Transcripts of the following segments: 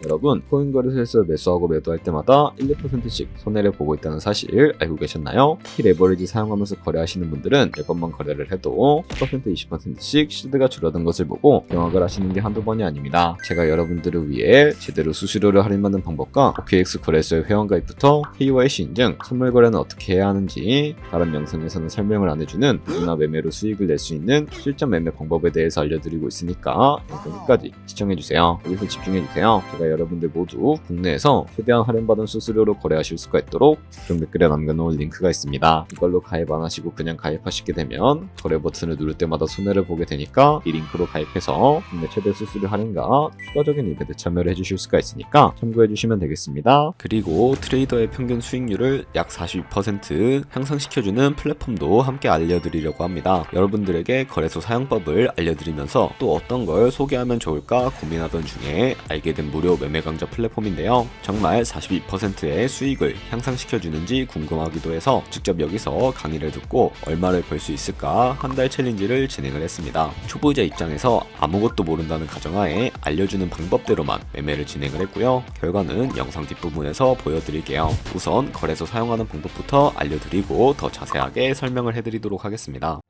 여러분, 코인 거래소에서 매수하고 매도할 때마다 1, 2%씩 손해를 보고 있다는 사실 알고 계셨나요? 특히 레버리지 사용하면서 거래하시는 분들은 몇 번만 거래를 해도 10%, 20%씩 실드가 줄어든 것을 보고 경악을 하시는 게 한두 번이 아닙니다. 제가 여러분들을 위해 제대로 수수료를 할인받는 방법과 OKX 거래소의 회원가입부터 KYC 인증, 선물 거래는 어떻게 해야 하는지 다른 영상에서는 설명을 안 해주는 누구나 매매로 수익을 낼 수 있는 실전 매매 방법에 대해서 알려드리고 있으니까 영상 끝까지 시청해주세요. 여기서 집중해주세요. 제가 여러분들 모두 국내에서 최대한 할인받은 수수료로 거래하실 수가 있도록 댓글 댓글에 남겨놓은 링크가 있습니다. 이걸로 가입 안 하시고 그냥 가입하시게 되면 거래 버튼을 누를 때마다 손해를 보게 되니까 이 링크로 가입해서 국내 최대 수수료 할인과 추가적인 이벤트 참여를 해주실 수가 있으니까 참고해주시면 되겠습니다. 그리고 트레이더의 평균 수익률을 약 42% 향상시켜주는 플랫폼도 함께 알려드리려고 합니다. 여러분들에게 거래소 사용법을 알려드리면서 또 어떤 걸 소개하면 좋을까 고민하던 중에 알게 된 무료 매매 강좌 플랫폼인데요. 정말 42%의 수익을 향상시켜주는지 궁금하기도 해서 직접 여기서 강의를 듣고 얼마를 벌 수 있을까 한 달 챌린지를 진행을 했습니다. 초보자 입장에서 아무것도 모른다는 가정하에 알려주는 방법대로만 매매를 진행을 했고요. 결과는 영상 뒷부분에서 보여드릴게요. 우선 거래소 사용하는 방법부터 알려드리고 더 자세하게 설명을 해드리도록 하겠습니다.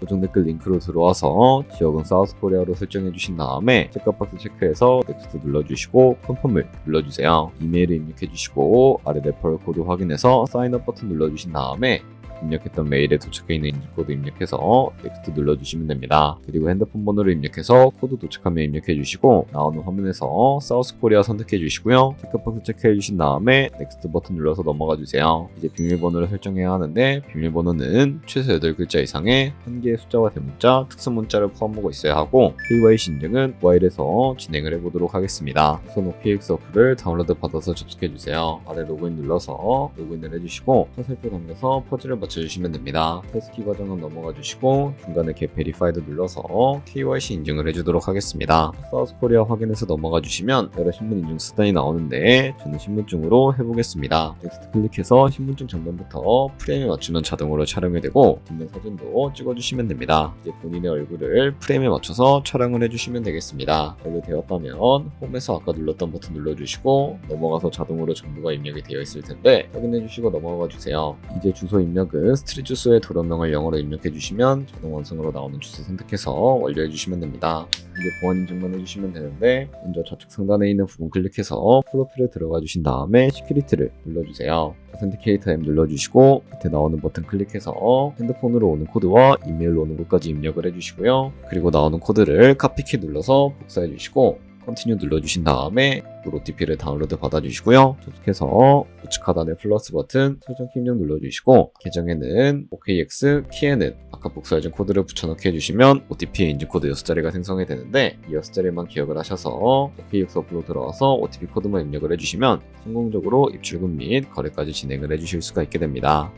고정 댓글 링크로 들어와서 지역은 사우스코리아로 설정해주신 다음에 체크박스 체크해서 넥스트 눌러주시고 컨펌을 눌러주세요. 이메일을 입력해주시고 아래 레퍼럴 코드 확인해서 사인업 버튼 눌러주신 다음에 입력했던 메일에 도착해 있는 인증코드 입력해서 넥스트 눌러주시면 됩니다. 그리고 핸드폰 번호를 입력해서 코드 도착하면 입력해주시고 나오는 화면에서 사우스코리아 선택해주시고요. 체크박스 체크해주신 다음에 넥스트 버튼 눌러서 넘어가주세요. 이제 비밀번호를 설정해야 하는데 비밀번호는 최소 8글자 이상의 한 개의 숫자와 대문자, 특수문자를 포함하고 있어야 하고 KYC 인증은 모바일에서 진행을 해보도록 하겠습니다. 우선 OKX 어플을 다운로드 받아서 접속해주세요. 아래 로그인 눌러서 로그인을 해주시고 화살표 당겨서 퍼즐을 맞춰주시면 됩니다. 패스키 과정은 넘어가 주시고 중간에 get verified 눌러서 KYC 인증을 해주도록 하겠습니다. 사우스코리아 확인해서 넘어가 주시면 여러 신분 인증 수단이 나오는데 저는 신분증으로 해보겠습니다. 넥스트 클릭해서 신분증 정면부터 프레임에 맞추면 자동으로 촬영이 되고 뒷면 사진도 찍어주시면 됩니다. 이제 본인의 얼굴을 프레임에 맞춰서 촬영을 해주시면 되겠습니다. 완료되었다면 홈에서 아까 눌렀던 버튼 눌러주시고 넘어가서 자동으로 정보가 입력이 되어 있을 텐데 확인해주시고 넘어가 주세요. 이제 주소 입력은 스트릿 주소의 도로명을 영어로 입력해 주시면 자동 완성으로 나오는 주소 선택해서 완료해 주시면 됩니다. 이제 보안 인증만 해주시면 되는데 먼저 좌측 상단에 있는 부분 클릭해서 프로필에 들어가 주신 다음에 시큐리티를 눌러주세요. 오센티케이터 앱 눌러주시고 밑에 나오는 버튼 클릭해서 핸드폰으로 오는 코드와 이메일로 오는 것까지 입력을 해주시고요. 그리고 나오는 코드를 카피키 눌러서 복사해 주시고 컨티뉴 눌러주신 다음에 OTP를 다운로드 받아주시고요. 접속해서 우측 하단의 플러스 버튼 설정키 입력 눌러주시고 계정에는 OKX, 키에는 아까 복사해준 코드를 붙여넣기 해주시면 OTP의 인증코드 6자리가 생성이 되는데 이 6자리만 기억을 하셔서 OKX 어플로 들어와서 OTP 코드만 입력을 해주시면 성공적으로 입출금 및 거래까지 진행을 해주실 수가 있게 됩니다.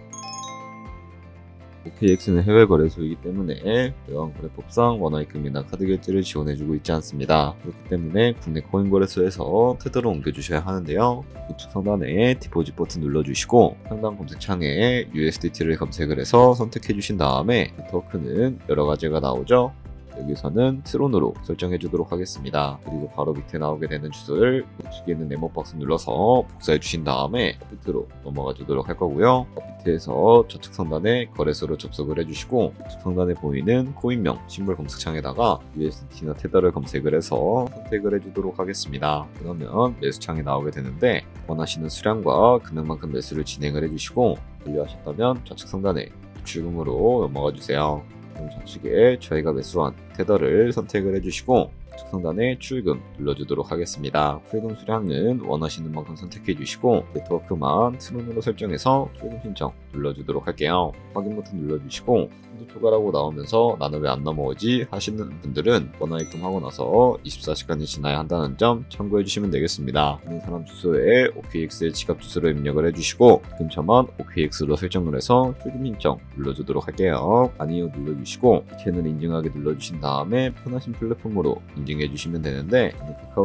OKX는 해외 거래소이기 때문에 외환 거래법상 원화입금이나 카드 결제를 지원해주고 있지 않습니다. 그렇기 때문에 국내 코인 거래소에서 테더로 옮겨주셔야 하는데요. 우측 상단에 디포짓 버튼 눌러주시고 상단 검색창에 USDT를 검색을 해서 선택해주신 다음에 토큰은 여러 가지가 나오죠. 여기서는 트론으로 설정해 주도록 하겠습니다. 그리고 바로 밑에 나오게 되는 주소를 우측에 있는 네모박스 눌러서 복사해 주신 다음에 밑으로 넘어가 주도록 할 거고요. 밑에서 좌측 상단에 거래소로 접속을 해주시고 우측 상단에 보이는 코인명 심볼 검색창에다가 USDT나 테더를 검색을 해서 선택을 해주도록 하겠습니다. 그러면 매수창이 나오게 되는데 원하시는 수량과 금액만큼 매수를 진행을 해주시고 완료하셨다면 좌측 상단에 입출금으로 넘어가 주세요. 그럼 좌측에 저희가 매수한 테더를 선택을 해주시고 우측 상단에 출금 눌러주도록 하겠습니다. 출금 수량은 원하시는 만큼 선택해 주시고 네트워크만 트론으로 설정해서 출금 신청 눌러주도록 할게요. 확인 버튼 눌러주시고 한도 초과라고 나오면서 나는 왜 안 넘어오지 하시는 분들은 원화입금하고 나서 24시간이 지나야 한다는 점 참고해 주시면 되겠습니다. 있는 사람 주소에 OKX의 지갑 주소를 입력을 해주시고 근처만 OKX로 설정을 해서 출금 신청 눌러주도록 할게요. 아니요 눌러주시고 채널 인증하게 눌러주신 다음에 편하신 플랫폼으로 인증해 주시면 되는데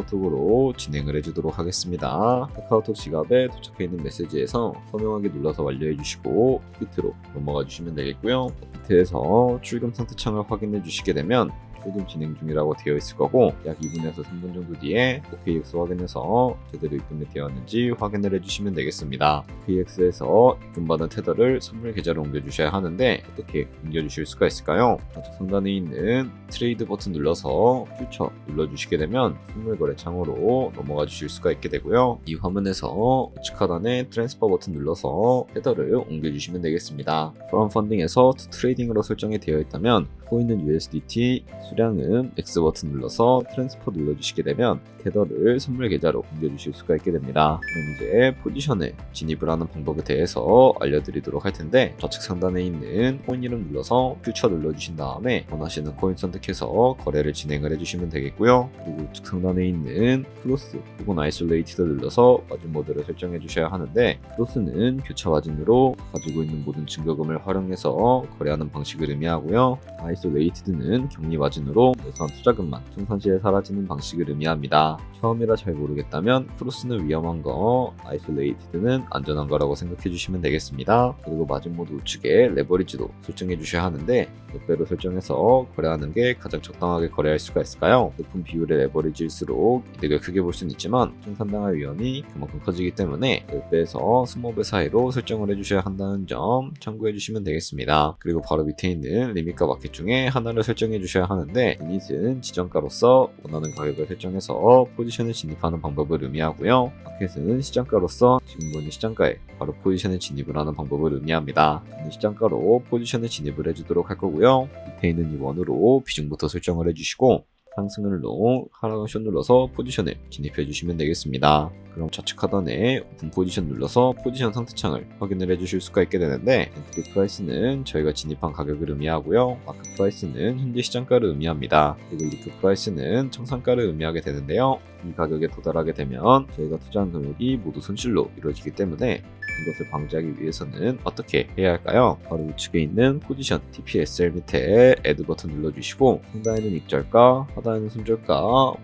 카카오톡으로 진행을 해주도록 하겠습니다. 카카오톡 지갑에 도착해 있는 메시지에서 서명하기 눌러서 완료해 주시고 끝으로 넘어가 주시면 되겠고요. 밑에서 출금 상태 창을 확인해 주시게 되면 지금 진행 중이라고 되어 있을 거고 약 2분에서 3분 정도 뒤에 OKX 확인해서 제대로 입금이 되었는지 확인을 해주시면 되겠습니다. OKX에서 입금받은 테더를 선물 계좌로 옮겨주셔야 하는데 어떻게 옮겨주실 수가 있을까요? 좌측 상단에 있는 트레이드 버튼 눌러서 퓨처 눌러주시게 되면 선물 거래 창으로 넘어가 주실 수가 있게 되고요. 이 화면에서 우측 하단에 트랜스퍼 버튼 눌러서 테더를 옮겨주시면 되겠습니다. From Funding에서 To Trading으로 설정이 되어 있다면 코인은 USDT, 수량은 X 버튼 눌러서 트랜스퍼 눌러주시게 되면 테더를 선물 계좌로 옮겨주실 수가 있게 됩니다. 그럼 이제 포지션에 진입을 하는 방법에 대해서 알려드리도록 할 텐데 좌측 상단에 있는 코인 이름 눌러서 퓨처 눌러주신 다음에 원하시는 코인 선택해서 거래를 진행을 해주시면 되겠고요. 그리고 우측 상단에 있는 크로스 혹은 아이솔레이티드 눌러서 마진 모드를 설정해 주셔야 하는데 크로스는 교차 마진으로 가지고 있는 모든 증거금을 활용해서 거래하는 방식을 의미하고요. 아이솔레이티드는 격리 마진으로 매수한 투자금만 청산시에 사라지는 방식을 의미합니다. 처음이라 잘 모르겠다면 크로스는 위험한 거, 아이솔레이티드는 안전한 거라고 생각해 주시면 되겠습니다. 그리고 마진 모드 우측에 레버리지도 설정해 주셔야 하는데 몇 배로 설정해서 거래하는 게 가장 적당하게 거래할 수가 있을까요? 높은 비율의 레버리지일수록 이득을 크게 볼 수는 있지만 청산당할 위험이 그만큼 커지기 때문에 10배에서 20배 사이로 설정을 해주셔야 한다는 점 참고해 주시면 되겠습니다. 그리고 바로 밑에 있는 리밋과 마켓 중에 하나를 설정해 주셔야 하는데 리밋은 지정가로서 원하는 가격을 설정해서 포지션을 진입하는 방법을 의미하고요. 마켓은 시장가로서 지금 보는 시장가에 바로 포지션에 진입을 하는 방법을 의미합니다. 시장가로 포지션에 진입을 해주도록 할 거고요. 밑에 있는 이 원으로 비중부터 설정을 해주시고 상승을로 하락을 숏 눌러서 포지션을 진입해 주시면 되겠습니다. 그럼 좌측 하단에 오픈 포지션 눌러서 포지션 상태창을 확인을 해 주실 수가 있게 되는데 엔트리 프라이스는 저희가 진입한 가격을 의미하고요. 마크 프라이스는 현재 시장가를 의미합니다. 그리고 리크 프라이스는 청산가를 의미하게 되는데요. 이 가격에 도달하게 되면 저희가 투자한 금액이 모두 손실로 이루어지기 때문에 이것을 방지하기 위해서는 어떻게 해야 할까요? 바로 우측에 있는 포지션 TPSL 밑에 Add 버튼 눌러주시고 상단에는 익절가, 하단에는 손절가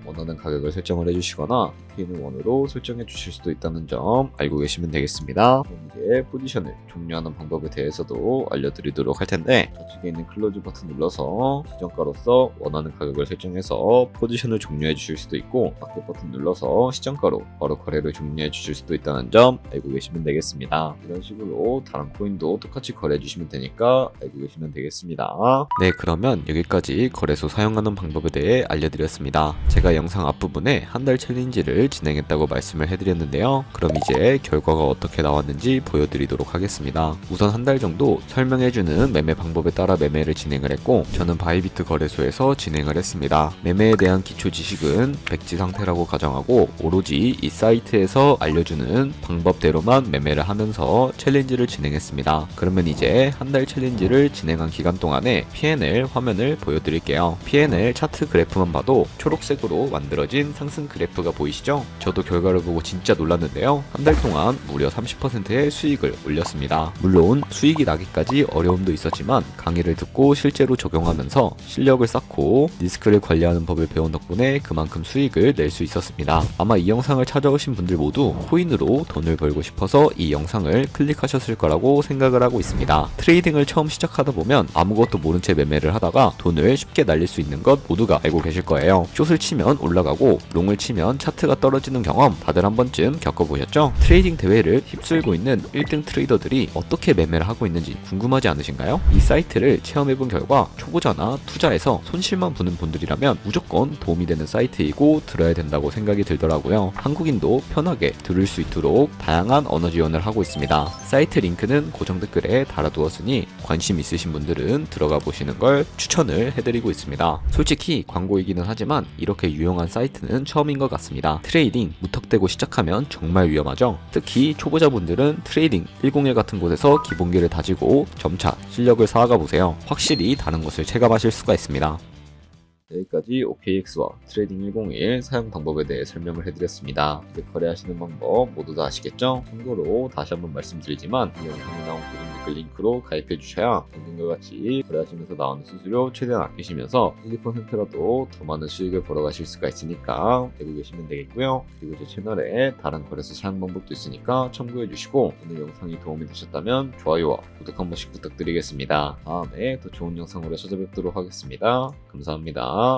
원하는 가격을 설정을 해주시거나 있는 원으로 설정해 주실 수도 있다는 점 알고 계시면 되겠습니다. 그럼 이제 포지션을 종료하는 방법에 대해서도 알려드리도록 할 텐데 좌측에 있는 클로즈 버튼 눌러서 시정가로서 원하는 가격을 설정해서 포지션을 종료해 주실 수도 있고 마켓 버튼 눌러서 시정가로 바로 거래를 종료해 주실 수도 있다는 점 알고 계시면 되겠습니다. 이런 식으로 다른 코인도 똑같이 거래해 주시면 되니까 알고 계시면 되겠습니다. 네, 그러면 여기까지 거래소 사용하는 방법에 대해 알려드렸습니다. 제가 영상 앞부분에 한 달 챌린지를 진행했다고 말씀을 해드렸는데요. 그럼 이제 결과가 어떻게 나왔는지 보여드리도록 하겠습니다. 우선 한 달 정도 설명해주는 매매 방법에 따라 매매를 진행을 했고 저는 바이비트 거래소에서 진행을 했습니다. 매매에 대한 기초 지식은 백지 상태라고 가정하고 오로지 이 사이트에서 알려주는 방법대로만 매매를 하면서 챌린지를 진행했습니다. 그러면 이제 한 달 챌린지를 진행한 기간 동안에 P&L 화면을 보여드릴게요. P&L 차트 그래프만 봐도 초록색으로 만들어진 상승 그래프가 보이시죠? 저도 결과를 보고 진짜 놀랐는데요. 한 달 동안 무려 30%의 수익을 올렸습니다. 물론 수익이 나기까지 어려움도 있었지만 강의를 듣고 실제로 적용하면서 실력을 쌓고 리스크를 관리하는 법을 배운 덕분에 그만큼 수익을 낼 수 있었습니다. 아마 이 영상을 찾아오신 분들 모두 코인으로 돈을 벌고 싶어서 이 영상을 클릭하셨을 거라고 생각을 하고 있습니다. 트레이딩을 처음 시작하다 보면 아무것도 모른 채 매매를 하다가 돈을 쉽게 날릴 수 있는 것 모두가 알고 계실 거예요. 숏을 치면 올라가고 롱을 치면 차트가 떨어지는 경험 다들 한 번쯤 겪어보셨죠? 트레이딩 대회를 휩쓸고 있는 1등 트레이더들이 어떻게 매매를 하고 있는지 궁금하지 않으신가요? 이 사이트를 체험해본 결과 초보자나 투자에서 손실만 보는 분들이라면 무조건 도움이 되는 사이트이고 들어야 된다고 생각이 들더라고요. 한국인도 편하게 들을 수 있도록 다양한 언어 지원을 하고 있습니다. 사이트 링크는 고정 댓글에 달아두었으니 관심 있으신 분들은 들어가 보시는 걸 추천을 해드리고 있습니다. 솔직히 광고이기는 하지만 이렇게 유용한 사이트는 처음인 것 같습니다. 트레이딩 무턱대고 시작하면 정말 위험하죠. 특히 초보자분들은 트레이딩 101 같은 곳에서 기본기를 다지고 점차 실력을 쌓아가 보세요. 확실히 다른 것을 체감하실 수가 있습니다. 여기까지 OKX와 트레이딩 101 사용 방법에 대해 설명을 해드렸습니다. 이제 거래하시는 방법 모두 다 아시겠죠? 참고로 다시 한번 말씀드리지만 이 영상에 나온 고정 댓글 링크로 가입해 주셔야 방금과 같이 거래하시면서 나오는 수수료 최대한 아끼시면서 1~2%라도 더 많은 수익을 벌어가실 수가 있으니까 알고 계시면 되겠고요. 그리고 제 채널에 다른 거래소 사용 방법도 있으니까 참고해 주시고 오늘 영상이 도움이 되셨다면 좋아요와 구독 한 번씩 부탁드리겠습니다. 다음에 더 좋은 영상으로 찾아뵙도록 하겠습니다. 감사합니다. 감사합니다.